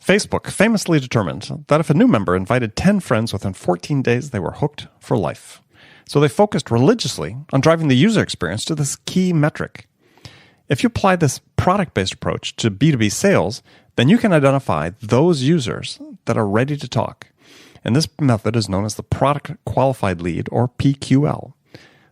Facebook famously determined that if a new member invited 10 friends within 14 days, they were hooked for life. So they focused religiously on driving the user experience to this key metric. If you apply this product-based approach to B2B sales, then you can identify those users that are ready to talk. And this method is known as the Product Qualified Lead, or PQL.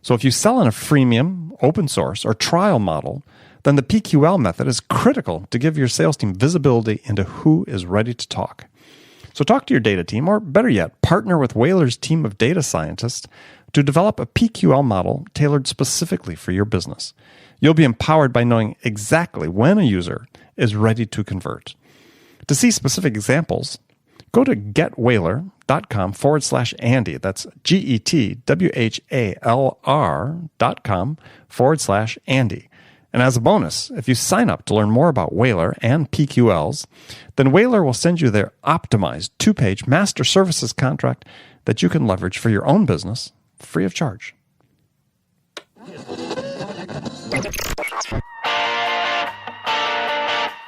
So if you sell in a freemium, open source, or trial model, then the PQL method is critical to give your sales team visibility into who is ready to talk. So talk to your data team, or better yet, partner with Whaler's team of data scientists to develop a PQL model tailored specifically for your business. You'll be empowered by knowing exactly when a user is ready to convert. To see specific examples, go to getwhaler.com/Andy. That's GETWHALR.com/Andy. And as a bonus, if you sign up to learn more about Whaler and PQLs, then Whaler will send you their optimized 2-page master services contract that you can leverage for your own business free of charge.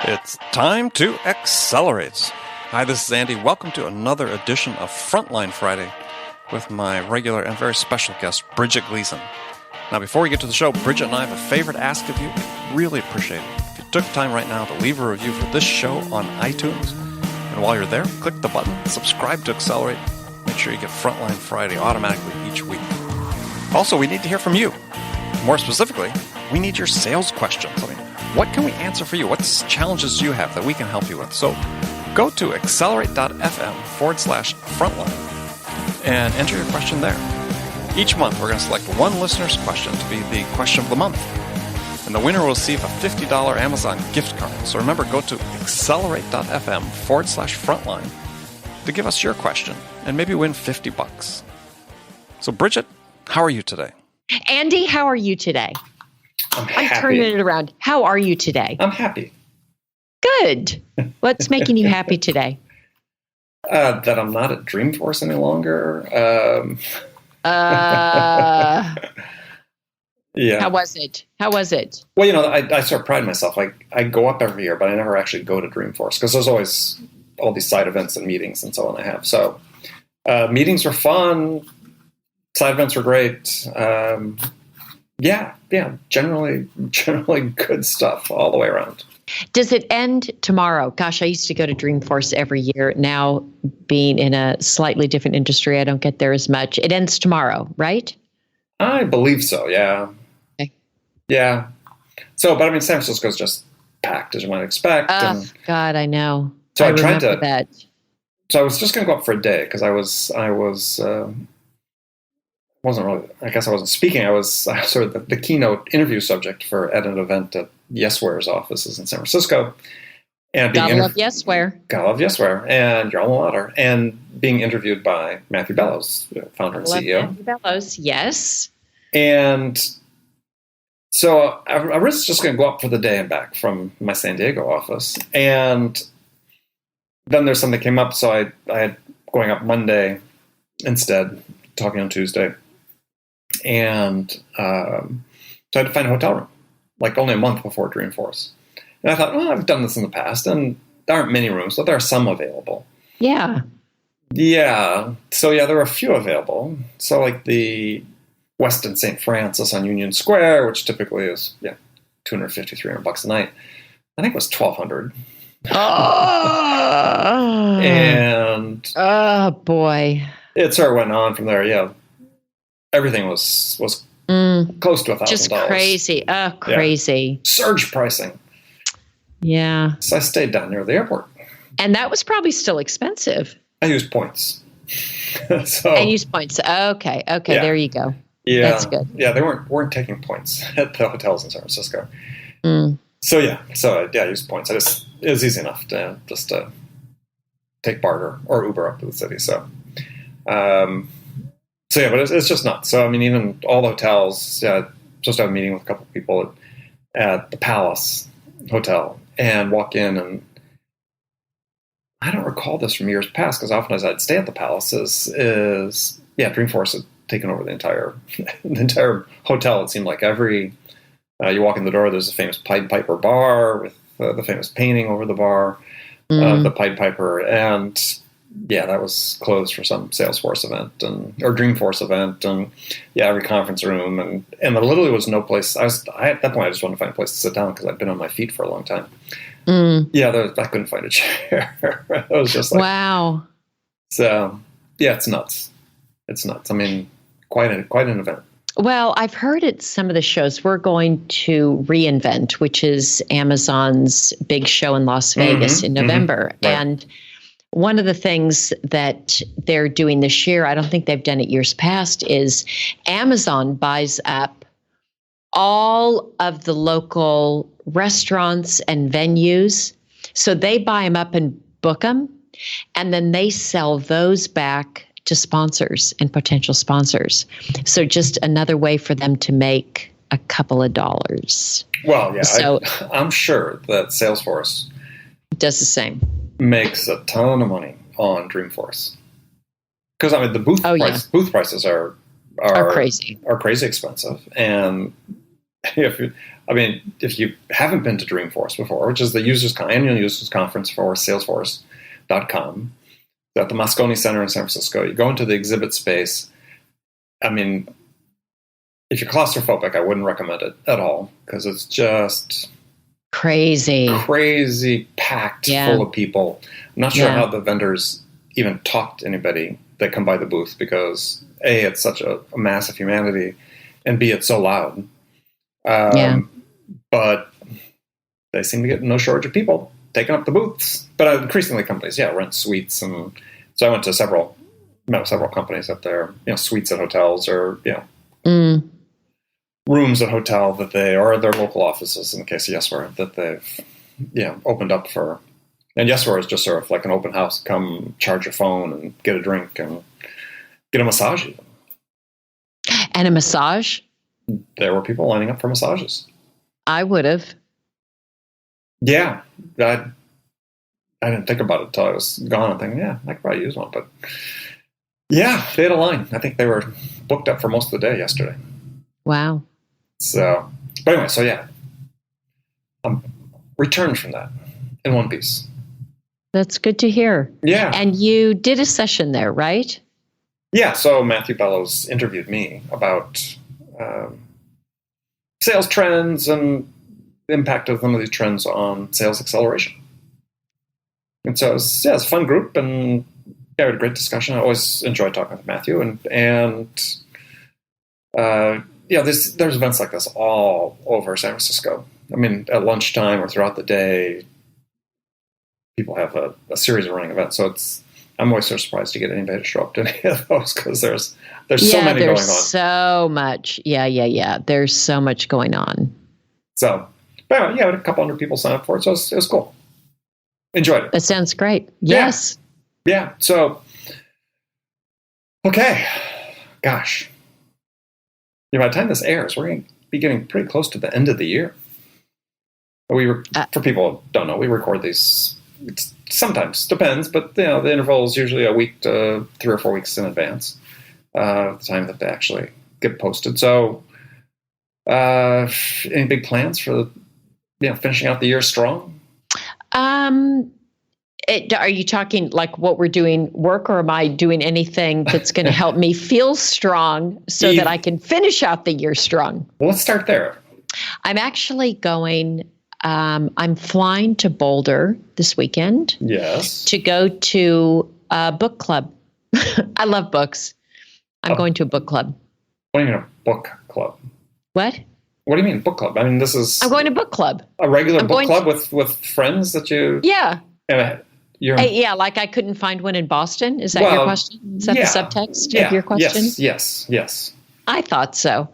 It's time to accelerate. Hi, this is Andy. Welcome to another edition of Frontline Friday with my regular and very special guest, Bridget Gleason. Now, before we get to the show, Bridget and I have a favor to ask of you. We'd really appreciate it if you took time right now to leave a review for this show on iTunes. And while you're there, click the button, subscribe to Accelerate. Make sure you get Frontline Friday automatically each week. Also, we need to hear from you. More specifically, we need your sales questions. What can we answer for you? What challenges do you have that we can help you with? So go to accelerate.fm/frontline and enter your question there. Each month, we're going to select one listener's question to be the question of the month. And the winner will receive a $50 Amazon gift card. So remember, go to accelerate.fm/frontline to give us your question and maybe win $50. So Bridget, how are you today? Andy, how are you today? I'm happy. I'm turning it around. How are you today? I'm happy. Good. What's making you happy today? That I'm not at Dreamforce any longer. Yeah. How was it? Well, I sort of pride myself. I go up every year, but I never actually go to Dreamforce because there's always all these side events and meetings and so on I have. So meetings were fun. Side events were great. Yeah. Generally good stuff all the way around. Does it end tomorrow? Gosh, I used to go to Dreamforce every year. Now, being in a slightly different industry, I don't get there as much. It ends tomorrow, right? I believe so, yeah. Okay. Yeah. So, but San Francisco's just packed, as you might expect. Oh, God, I know. So I tried remember that. So I was just going to go up for a day because I wasn't speaking. I was sort of the keynote interview subject at an event at Yesware's offices in San Francisco. And Gotta love Yesware. Gotta love Yesware. And your alma mater. And being interviewed by Matthew Bellows, founder and CEO. Matthew Bellows, yes. And so I was just going to go up for the day and back from my San Diego office. And then there's something that came up. So I had going up Monday instead, talking on Tuesday. And so I had to find a hotel room, only a month before Dreamforce. And I thought, I've done this in the past, and there aren't many rooms, but there are some available. Yeah. Yeah. So, there were a few available. So, the Westin St. Francis on Union Square, which typically is, $250, $300 a night, I think it was $1,200. Oh! And oh, boy. It sort of went on from there, Everything was close to $1,000. Just crazy. Oh, crazy. Yeah. Surge pricing. Yeah. So I stayed down near the airport. And that was probably still expensive. I used points. And used points. Okay. There you go. Yeah. That's good. Yeah, they weren't taking points at the hotels in San Francisco. Mm. So I used points. It was easy enough to just take barter or Uber up to the city. But it's just nuts. So, even all the hotels, supposed to have a meeting with a couple of people at the Palace Hotel and walk in, and I don't recall this from years past because often as I'd stay at the Palace Dreamforce had taken over the entire hotel. It seemed like you walk in the door, there's a famous Pied Piper bar with the famous painting over the bar. the Pied Piper, and yeah, that was closed for some Salesforce event or Dreamforce event, and yeah, every conference room, and there literally was no place. At that point, I just wanted to find a place to sit down because I'd been on my feet for a long time. Yeah, I couldn't find a chair. It was just like, wow. So yeah, it's nuts. It's nuts. I mean, quite an event. Well, I've heard at some of the shows we're going to reInvent, which is Amazon's big show in Las Vegas in November, Right. and one of the things that they're doing this year, I don't think they've done it years past, is Amazon buys up all of the local restaurants and venues. So they buy them up and book them, and then they sell those back to sponsors and potential sponsors. So just another way for them to make a couple of dollars. Well, yeah, So I'm sure that Salesforce does the same. makes a ton of money on Dreamforce, because I mean the booth prices are crazy. are crazy expensive, and if you haven't been to Dreamforce before, which is the annual users conference for Salesforce.com, at the Moscone Center in San Francisco, you go into the exhibit space. I mean, if you're claustrophobic, I wouldn't recommend it at all because it's just crazy packed full of people. I'm not sure how the vendors even talk to anybody that come by the booth because A, it's such a mass of humanity, and B, it's so loud. But they seem to get no shortage of people taking up the booths. But increasingly companies, rent suites. And so I went to several companies at their, suites at hotels or, rooms at hotel that or their local offices in the case of Yesware that they've, opened up for. And Yesware is just sort of like an open house. Come charge your phone and get a drink and get a massage even. And a massage? There were people lining up for massages. I would have. Yeah. I didn't think about it until I was gone. I'm thinking, I could probably use one. But yeah, they had a line. I think they were booked up for most of the day yesterday. Wow. So, but anyway, I'm returned from that in one piece. That's good to hear. Yeah. And you did a session there, right? Yeah. So Matthew Bellows interviewed me about sales trends and the impact of some of these trends on sales acceleration. And so it was a fun group, and we had a great discussion. I always enjoy talking with Matthew, and there's events like this all over San Francisco. I mean, at lunchtime or throughout the day, people have a series of running events. So I'm always so surprised to get anybody to show up to any of those because there's so many going on. So much. Yeah. There's so much going on. So, but anyway, a couple hundred people signed up for it. So it was cool. Enjoyed it. That sounds great. Yes. Yeah. So, okay. Gosh. By the time this airs, we're going to be getting pretty close to the end of the year. For people who don't know, we record these. It sometimes depends, but the interval is usually a week to 3 or 4 weeks in advance of the time that they actually get posted. So, any big plans for finishing out the year strong? Are you talking like what we're doing work, or am I doing anything that's going to help me feel strong so that I can finish out the year strong? Well, let's start there. I'm actually going. I'm flying to Boulder this weekend. Yes. To go to a book club. I love books. I'm going to a book club. What do you mean a book club? What? What do you mean book club? I mean, this is. I'm going to book club. A regular book club with friends that you. Yeah. Yeah, like I couldn't find one in Boston. Is that your question? Is that the subtext of your question? Yes. I thought so.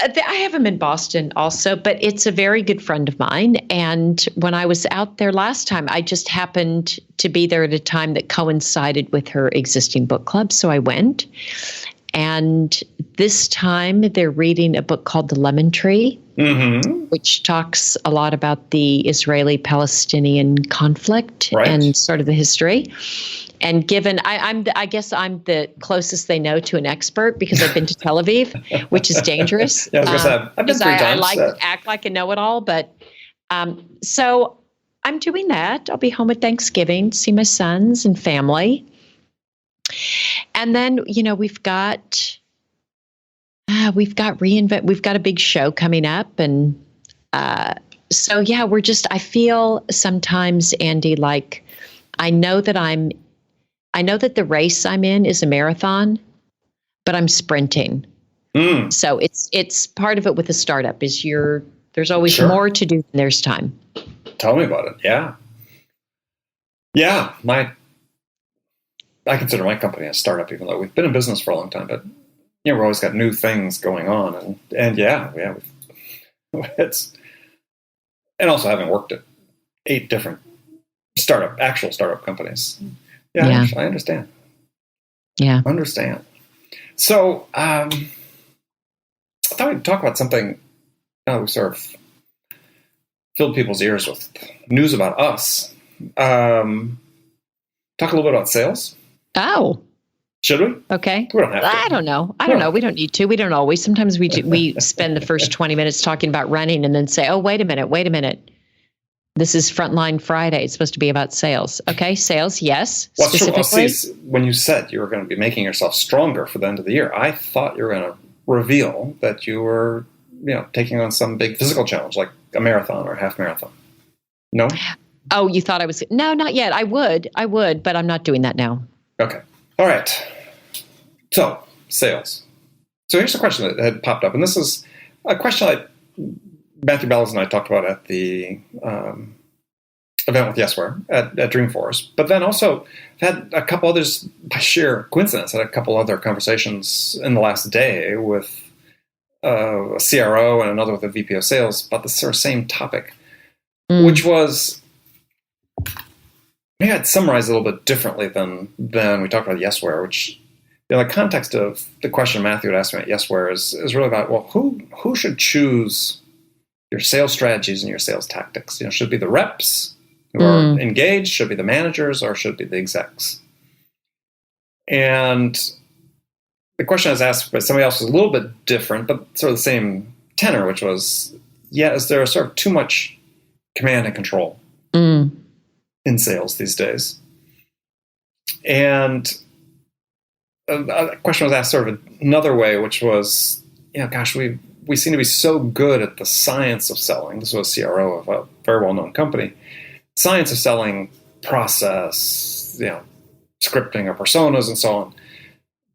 I have them in Boston also, but it's a very good friend of mine. And when I was out there last time, I just happened to be there at a time that coincided with her existing book club. So I went. And this time they're reading a book called The Lemon Tree, which talks a lot about the Israeli-Palestinian conflict and sort of the history. And given, I guess I'm the closest they know to an expert because I've been to Tel Aviv, which is dangerous. Yeah, I was going to say, I've been 3 times. I like to act like a know-it-all, but so I'm doing that. I'll be home at Thanksgiving, see my sons and family. And then, we've got reInvent. We've got a big show coming up. And so, yeah, I feel sometimes, Andy, like I know that the race I'm in is a marathon, but I'm sprinting. So it's part of it with a startup is there's always more to do than there's time. Tell me about it. Yeah. Yeah. I consider my company a startup, even though we've been in business for a long time, but we've always got new things going on. And it's, and also having worked at 8 different actual startup companies. Yeah. I understand. Yeah. Understand. So, I thought we'd talk about something we sort of filled people's ears with news about us. Talk a little bit about sales. Oh. Should we? Okay. We don't have to. I don't know. We don't need to. We don't always. Sometimes we spend the first 20 minutes talking about running and then say, oh, wait a minute. This is Frontline Friday. It's supposed to be about sales. Okay, sales, yes. Well, specifically. When you said you were going to be making yourself stronger for the end of the year, I thought you were going to reveal that you were, taking on some big physical challenge like a marathon or a half marathon. No? Oh, you thought I was? No, not yet. I would, but I'm not doing that now. Okay. All right. So, sales. So here's a question that had popped up, and this is a question Matthew Bellows and I talked about at the event with Yesware at Dreamforce, but then also had a couple others, by sheer coincidence, had a couple other conversations in the last day with a CRO and another with a VP of sales about the sort of same topic, which was, maybe I'd summarize it a little bit differently than we talked about Yesware, which the context of the question Matthew had asked me at Yesware is really about, well, who should choose your sales strategies and your sales tactics? Should it be the reps who are engaged? Should it be the managers, or should it be the execs? And the question I was asked by somebody else was a little bit different, but sort of the same tenor, which was, is there sort of too much command and control in sales these days? And a question was asked sort of another way, which was, we seem to be so good at the science of selling. This was a CRO of a very well-known company. Science of selling, process, scripting our personas and so on.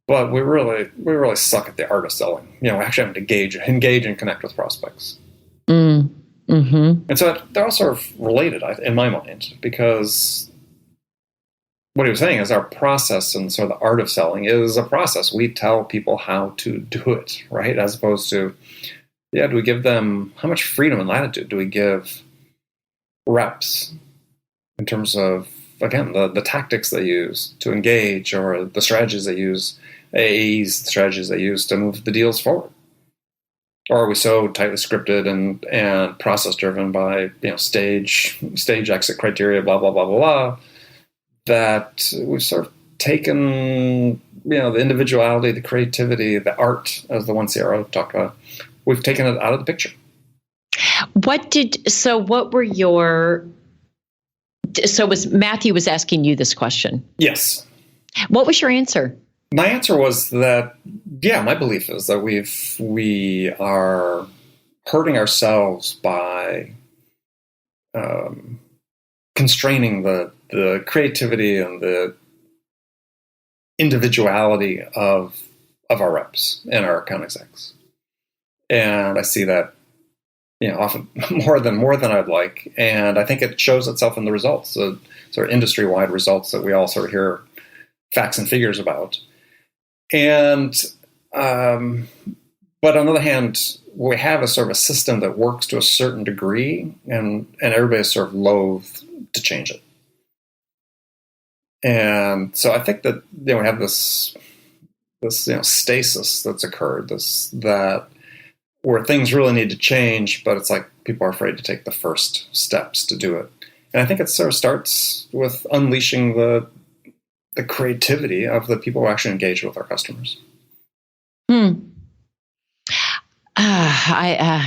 But we really suck at the art of selling. Actually having to engage and connect with prospects. And so they're all sort of related in my mind, because what he was saying is our process and sort of the art of selling is a process. We tell people how to do it, right? As opposed to, do we give them, how much freedom and latitude do we give reps in terms of, again, the tactics they use to engage, or the strategies they use, AAEs, the strategies they use to move the deals forward? Or are we so tightly scripted and process driven by stage exit criteria, blah blah blah blah blah, that we've sort of taken the individuality, the creativity, the art, as the one CRO talked about, we've taken it out of the picture. Matthew was asking you this question? Yes. What was your answer? My answer was that, my belief is that we are hurting ourselves by constraining the creativity and the individuality of our reps and our account execs. And I see that, often more than I'd like. And I think it shows itself in the results, the sort of industry-wide results that we all sort of hear facts and figures about. And, but on the other hand, we have a sort of a system that works to a certain degree, and everybody's sort of loath to change it. And so I think that, we have this stasis that's occurred, that where things really need to change, but it's like people are afraid to take the first steps to do it. And I think it sort of starts with unleashing the creativity of the people who actually engage with our customers. So I'll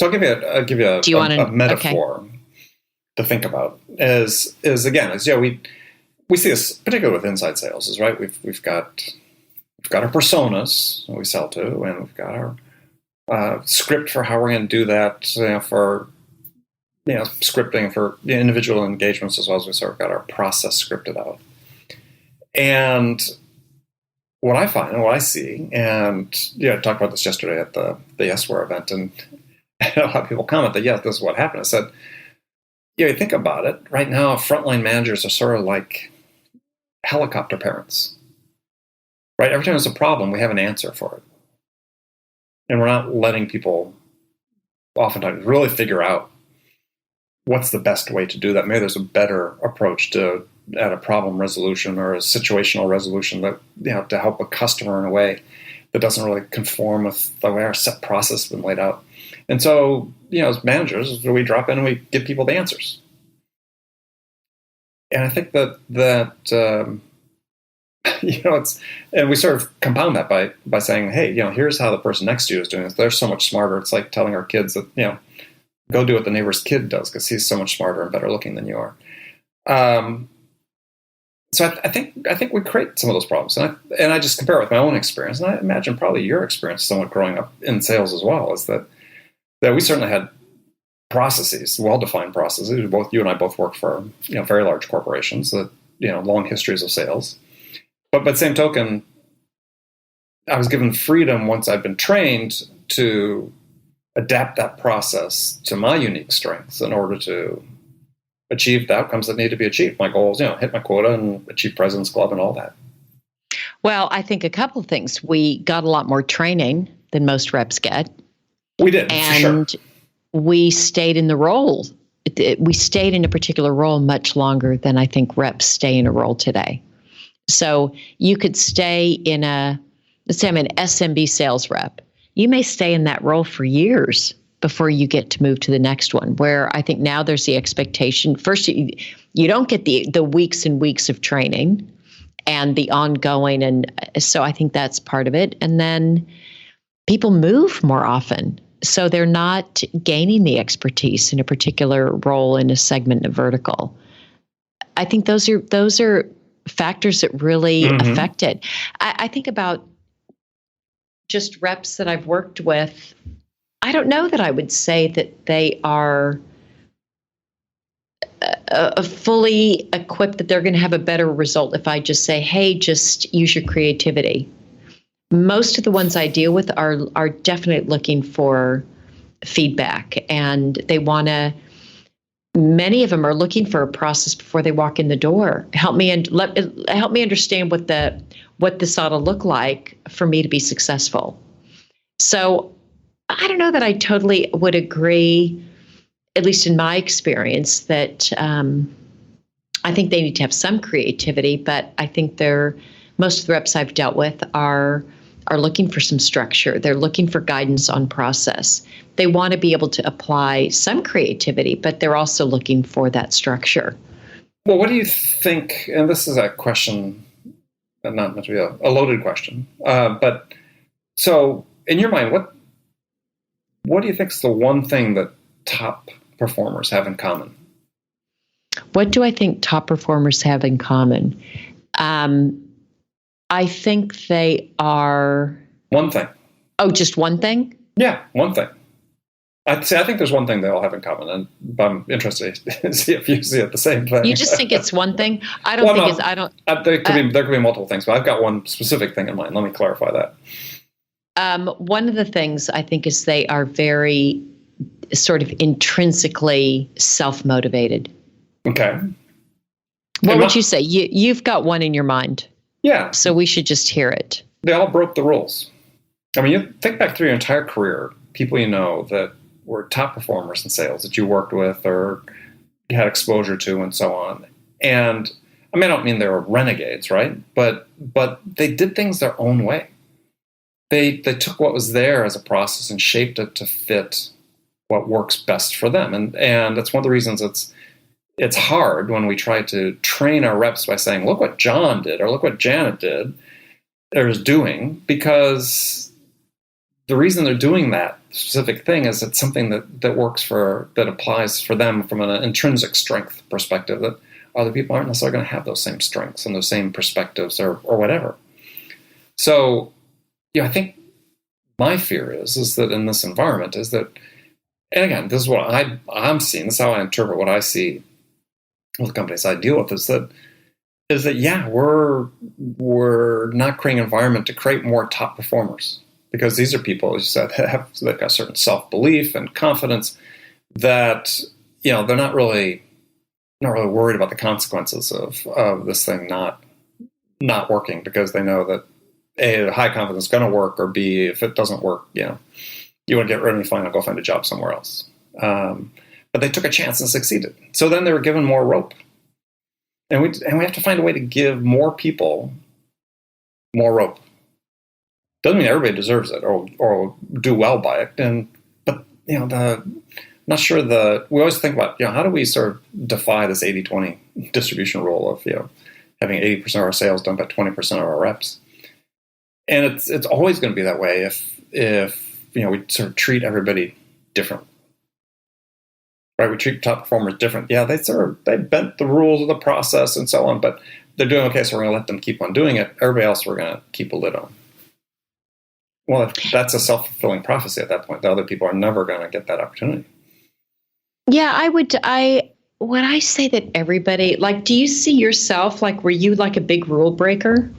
give you a metaphor. to think about is again, we see this particularly with inside sales, is right. We've got our personas that we sell to, and we've got our script for how we're going to do that, for scripting for individual engagements, as well as we sort of got our process scripted out. And what I find and what I see, and I talked about this yesterday at the Yesware event, and a lot of people comment that, yes, this is what happened. I said, you think about it, right now, frontline managers are sort of like helicopter parents, right? Every time there's a problem, we have an answer for it. And we're not letting people oftentimes really figure out what's the best way to do that. Maybe there's a better approach at a problem resolution or a situational resolution that, to help a customer in a way that doesn't really conform with the way our set process has been laid out. And so, as managers, we drop in and we give people the answers. And I think that it's, and we sort of compound that by saying, hey, here's how the person next to you is doing this. They're so much smarter. It's like telling our kids that, go do what the neighbor's kid does because he's so much smarter and better looking than you are. So I think we create some of those problems, and I just compare it with my own experience, and I imagine probably your experience, somewhat growing up in sales as well, is that we certainly had processes, well-defined processes. Both you and I both worked for very large corporations that long histories of sales, but same token, I was given freedom once I'd been trained to adapt that process to my unique strengths in order to achieve the outcomes that need to be achieved. My goals, hit my quota and achieve President's Club and all that. Well, I think a couple of things. We got a lot more training than most reps get. We did, and for sure. We stayed in the role. We stayed in a particular role much longer than I think reps stay in a role today. So you could stay in let's say I'm an SMB sales rep. You may stay in that role for years before you get to move to the next one, where I think now there's the expectation. First, you don't get the weeks and weeks of training and the ongoing. And so I think that's part of it. And then people move more often. So they're not gaining the expertise in a particular role in a segment, in a vertical. I think those are factors that really affect it. I think about just reps that I've worked with. I don't know that I would say that they are fully equipped, that they're going to have a better result if I just say, hey, just use your creativity. Most of the ones I deal with are definitely looking for feedback, and many of them are looking for a process before they walk in the door. Help me understand what this ought to look like for me to be successful. So I don't know that I totally would agree, at least in my experience, that I think they need to have some creativity, but I think most of the reps I've dealt with are looking for some structure. They're looking for guidance on process. They want to be able to apply some creativity, but they're also looking for that structure. Well, what do you think, and this is a question, not meant to be a loaded question, but so in your mind, what do you think is the one thing that top performers have in common? What do I think top performers have in common? I think they are... One thing. Oh, just one thing? Yeah, one thing. I think there's one thing they all have in common, and I'm interested to see if you see it the same thing. You just think it's one thing? I don't think it's... I don't. There could be multiple things, but I've got one specific thing in mind. Let me clarify that. One of the things I think is they are very sort of intrinsically self-motivated. Okay. What would you say? You've got one in your mind. Yeah. So we should just hear it. They all broke the rules. I mean, you think back through your entire career, people that were top performers in sales that you worked with or you had exposure to and so on. And I mean, I don't mean they were renegades, right? But they did things their own way. They took what was there as a process and shaped it to fit what works best for them. And that's one of the reasons it's hard when we try to train our reps by saying, look what John did or look what Janet did or is doing, because the reason they're doing that specific thing is it's something that works that applies for them from an intrinsic strength perspective that other people aren't necessarily going to have those same strengths and those same perspectives or whatever. So, I think my fear is that in this environment is that, and again, this is what I'm seeing. This is how I interpret what I see with the companies I deal with is that we're not creating an environment to create more top performers. Because these are people, as you said, they've got certain self-belief and confidence that, they're not really worried about the consequences of this thing not working because they know that A, high confidence is going to work, or B, if it doesn't work, you want to get rid of me, fine, I'll go find a job somewhere else. But they took a chance and succeeded. So then they were given more rope. And we have to find a way to give more people more rope. Doesn't mean everybody deserves it or do well by it. But we always think about, how do we sort of defy this 80-20 distribution rule of, having 80% of our sales done by 20% of our reps. And it's always going to be that way if we sort of treat everybody different. Right? We treat top performers different. Yeah, they bent the rules of the process and so on, but they're doing okay, so we're going to let them keep on doing it. Everybody else we're going to keep a lid on. Well, that's a self-fulfilling prophecy at that point. The other people are never going to get that opportunity. Yeah, when I say that everybody, do you see yourself, were you a big rule breaker?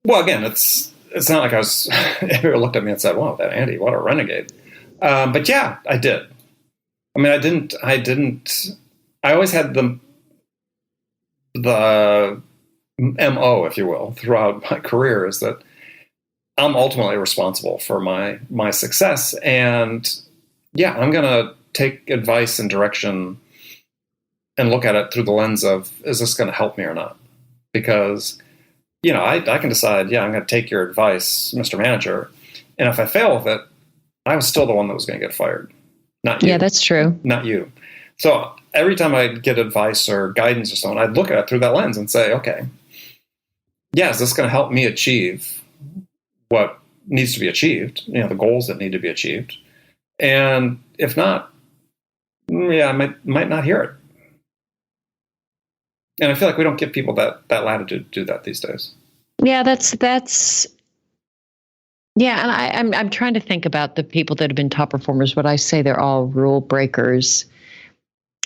Well, again, it's not like I was, everyone looked at me and said, wow, that Andy, what a renegade. But yeah, I did. I mean, I always had the MO, if you will, throughout my career is that I'm ultimately responsible for my success. And yeah, I'm going to take advice and direction and look at it through the lens of, is this going to help me or not? Because, I can decide, I'm going to take your advice, Mr. Manager. And if I fail with it, I was still the one that was going to get fired. Not you. Yeah, that's true. Not you. So every time I'd get advice or guidance or something, I'd look at it through that lens and say, okay, is this going to help me achieve what needs to be achieved, the goals that need to be achieved? And if not, I might not hear it. And I feel like we don't give people that latitude to do that these days. Yeah, that's yeah, and I'm trying to think about the people that have been top performers. Would I say they're all rule breakers?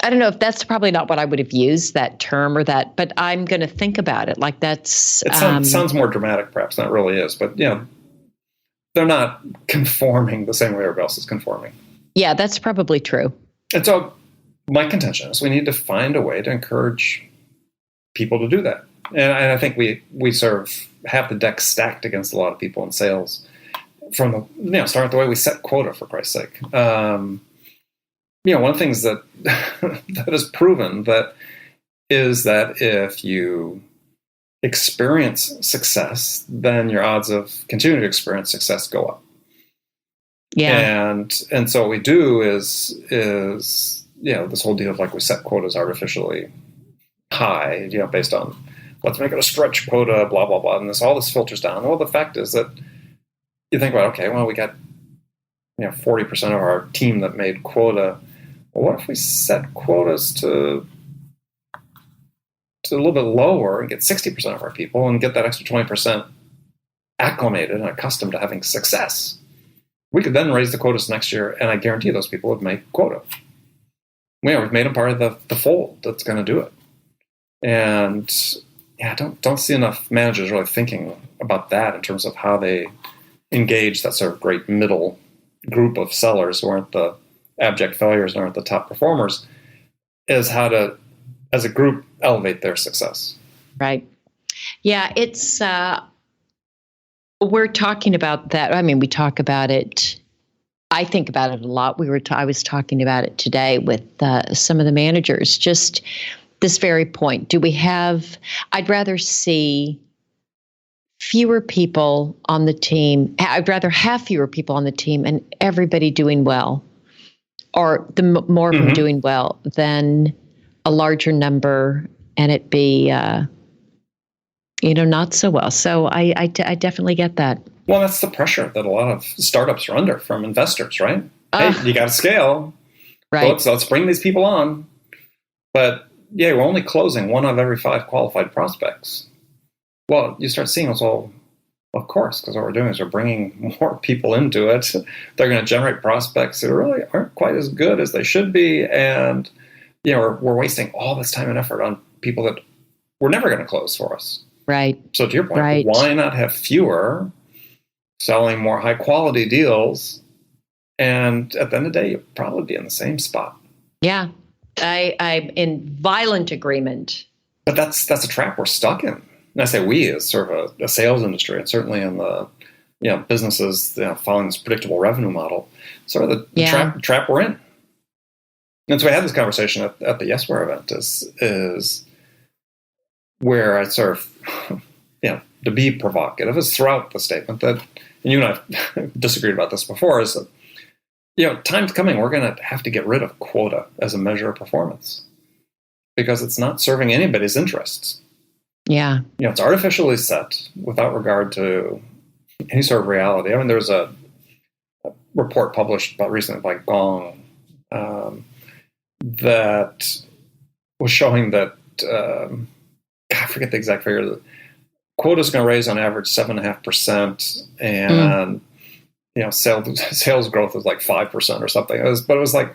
I don't know if that's probably not what I would have used, that term or that, but I'm going to think about it. It sounds more dramatic, perhaps. That really is, but they're not conforming the same way everybody else is conforming. Yeah, that's probably true. And so my contention is we need to find a way to encourage people to do that. And I think we sort of have the deck stacked against a lot of people in sales from starting with the way we set quota, for Christ's sake. One of the things that that is proven is that if you experience success, then your odds of continuing to experience success go up. Yeah. And so what we do is this whole deal of we set quotas artificially high, based on let's make it a stretch quota, blah, blah, blah. And all this filters down. Well, the fact is that you think about, okay, well, we got 40% of our team that made quota. Well, what if we set quotas to a little bit lower and get 60% of our people and get that extra 20% acclimated and accustomed to having success? We could then raise the quotas next year, and I guarantee those people would make quota. We've made them part of the fold that's going to do it. And I don't see enough managers really thinking about that in terms of how they engage that sort of great middle group of sellers who aren't the abject failures and aren't the top performers, is how to, as a group, elevate their success. Right. Yeah, it's we're talking about that. I mean, we talk about it. I think about it a lot. I was talking about it today with some of the managers. Just this very point. I'd rather see fewer people on the team. I'd rather have fewer people on the team and everybody doing well, or more of them doing well, than a larger number and it be, not so well. So I definitely get that. Well, that's the pressure that a lot of startups are under from investors, right? Hey, you got to scale. Right. So let's bring these people on. But yeah, we're only closing 1 of every 5 qualified prospects. Well, you start seeing this all, of course, because what we're doing is we're bringing more people into it. They're going to generate prospects that really aren't quite as good as they should be. And, we're wasting all this time and effort on people that we're never going to close for us. Right. So to your point, right. Why not have fewer selling more high quality deals? And at the end of the day, you'll probably be in the same spot. Yeah, I'm in violent agreement. But that's a trap we're stuck in. And I say we as sort of a sales industry, and certainly in the businesses following this predictable revenue model, sort of the trap we're in. And so we had this conversation at the Yesware event is where I sort of, to be provocative, is throughout the statement that, and you and I have disagreed about this before, is that, time's coming, we're going to have to get rid of quota as a measure of performance because it's not serving anybody's interests. Yeah. It's artificially set without regard to any sort of reality. I mean, there's a report published recently by Gong that was showing that, I forget the exact figure, the quota is going to raise on average 7.5%, and sales growth was like 5% or something. It was like,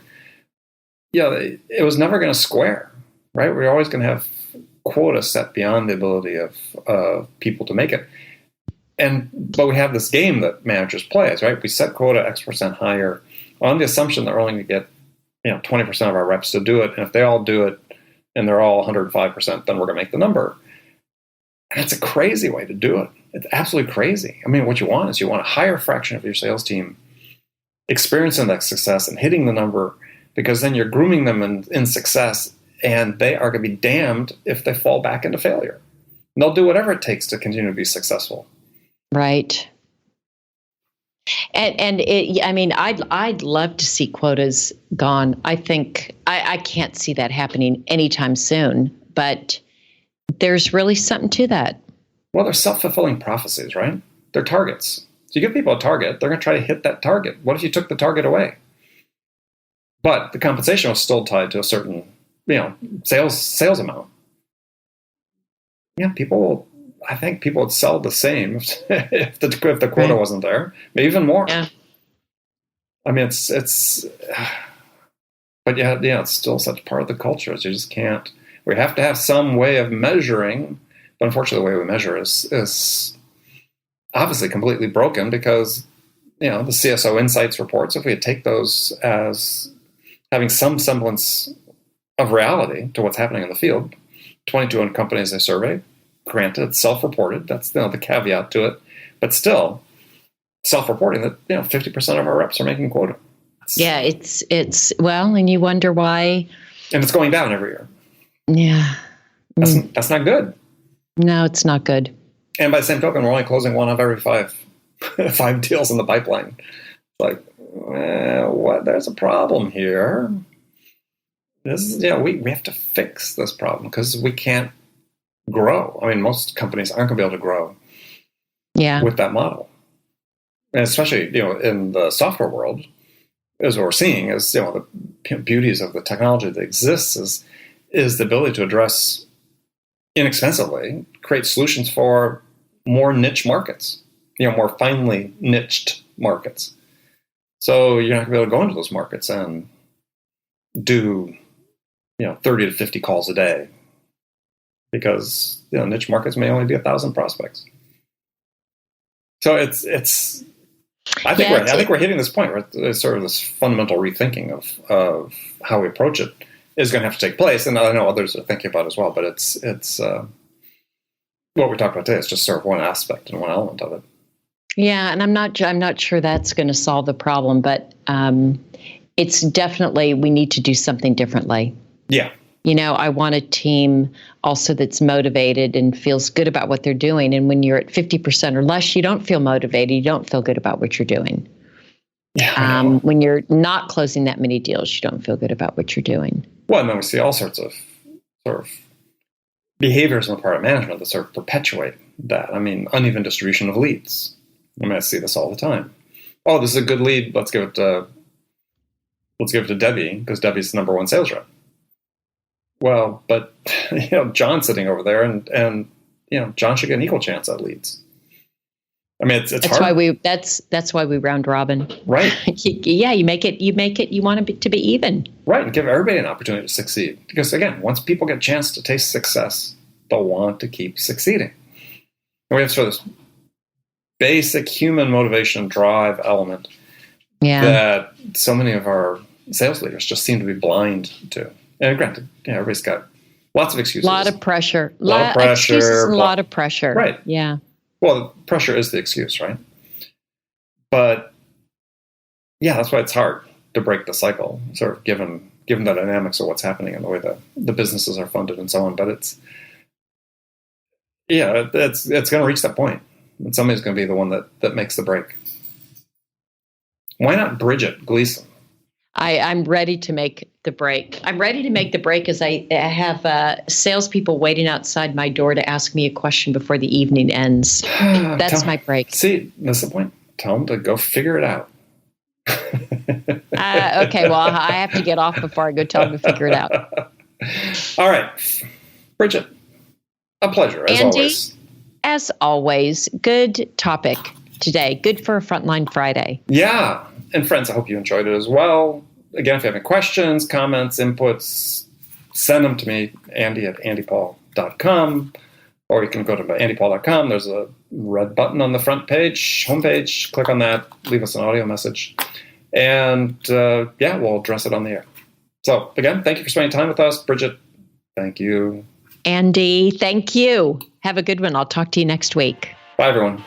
it was never going to square, right? We're always going to have quota set beyond the ability of people to make it. But we have this game that managers play, right? We set quota X% higher on the assumption that we're only going to get 20% of our reps to do it. And if they all do it and they're all 105%, then we're going to make the number. And it's a crazy way to do it. It's absolutely crazy. I mean, what you want is you want a higher fraction of your sales team experiencing that success and hitting the number, because then you're grooming them in success, and they are going to be damned if they fall back into failure. And they'll do whatever it takes to continue to be successful. Right. And I'd love to see quotas gone. I think I can't see that happening anytime soon, but there's really something to that. Well, they're self-fulfilling prophecies, right? They're targets. So you give people a target, they're going to try to hit that target. What if you took the target away? But the compensation was still tied to a certain, sales amount. Yeah, I think people would sell the same if the quota wasn't there, maybe even more. Yeah. I mean, but it's still such part of the culture. You just can't. We have to have some way of measuring, but unfortunately, the way we measure is obviously completely broken because the CSO Insights reports, if we take those as having some semblance of reality to what's happening in the field, 2,200 companies they surveyed. Granted, it's self-reported. That's the caveat to it, but still self-reporting that 50% of our reps are making quota. It's and you wonder why. And it's going down every year. Yeah, that's not good. No, it's not good. And by the same token, we're only closing 1 of every 5 deals in the pipeline. It's like, what? There's a problem here. This is we have to fix this problem because we can't grow. I mean, most companies aren't going to be able to grow with that model. And especially, in the software world, as what we're seeing is, the beauties of the technology that exists is the ability to address inexpensively, create solutions for more niche markets, more finely niched markets. So you're not going to be able to go into those markets and do, 30 to 50 calls a day. Because niche markets may only be 1,000 prospects. So it's. I think we're hitting this point where it's sort of this fundamental rethinking of how we approach it is going to have to take place, and I know others are thinking about it as well. But it's what we talked about today is just sort of one aspect and one element of it. Yeah, and I'm not sure that's going to solve the problem, but it's definitely we need to do something differently. Yeah. I want a team also that's motivated and feels good about what they're doing. And when you're at 50% or less, you don't feel motivated. You don't feel good about what you're doing. Yeah, when you're not closing that many deals, you don't feel good about what you're doing. Well, and then we see all sorts of sort of behaviors on the part of management that sort of perpetuate that. I mean, uneven distribution of leads. I mean, I see this all the time. Oh, this is a good lead. Let's give it to Debbie because Debbie's the number one sales rep. Well, but John's sitting over there, and John should get an equal chance at leads. I mean, it's that's hard. That's why we round robin, right? Yeah, you make it. You want it to be even, right? And give everybody an opportunity to succeed. Because again, once people get a chance to taste success, they'll want to keep succeeding. And we have sort of this basic human motivation drive element that so many of our sales leaders just seem to be blind to. And granted, everybody's got lots of excuses. A lot of pressure. A lot of pressure. Excuses and a lot of pressure. Right. Yeah. Well, pressure is the excuse, right? But that's why it's hard to break the cycle, sort of given the dynamics of what's happening and the way the businesses are funded and so on. But it's going to reach that point, and somebody's going to be the one that makes the break. Why not Bridget Gleason? I'm ready to make the break. I'm ready to make the break as I have salespeople waiting outside my door to ask me a question before the evening ends. That's my break. See, that's the point. Tell them to go figure it out. Okay, well, I have to get off before I go tell them to figure it out. All right. Bridget, a pleasure, as Andy, always. As always, good topic today. Good for a Frontline Friday. Yeah. And friends, I hope you enjoyed it as well. Again, if you have any questions, comments, inputs, send them to me, andy@andypaul.com, or you can go to andypaul.com. There's a red button on the front page, homepage. Click on that, leave us an audio message, and we'll address it on the air. So again, thank you for spending time with us. Bridget, thank you. Andy, thank you. Have a good one. I'll talk to you next week. Bye, everyone.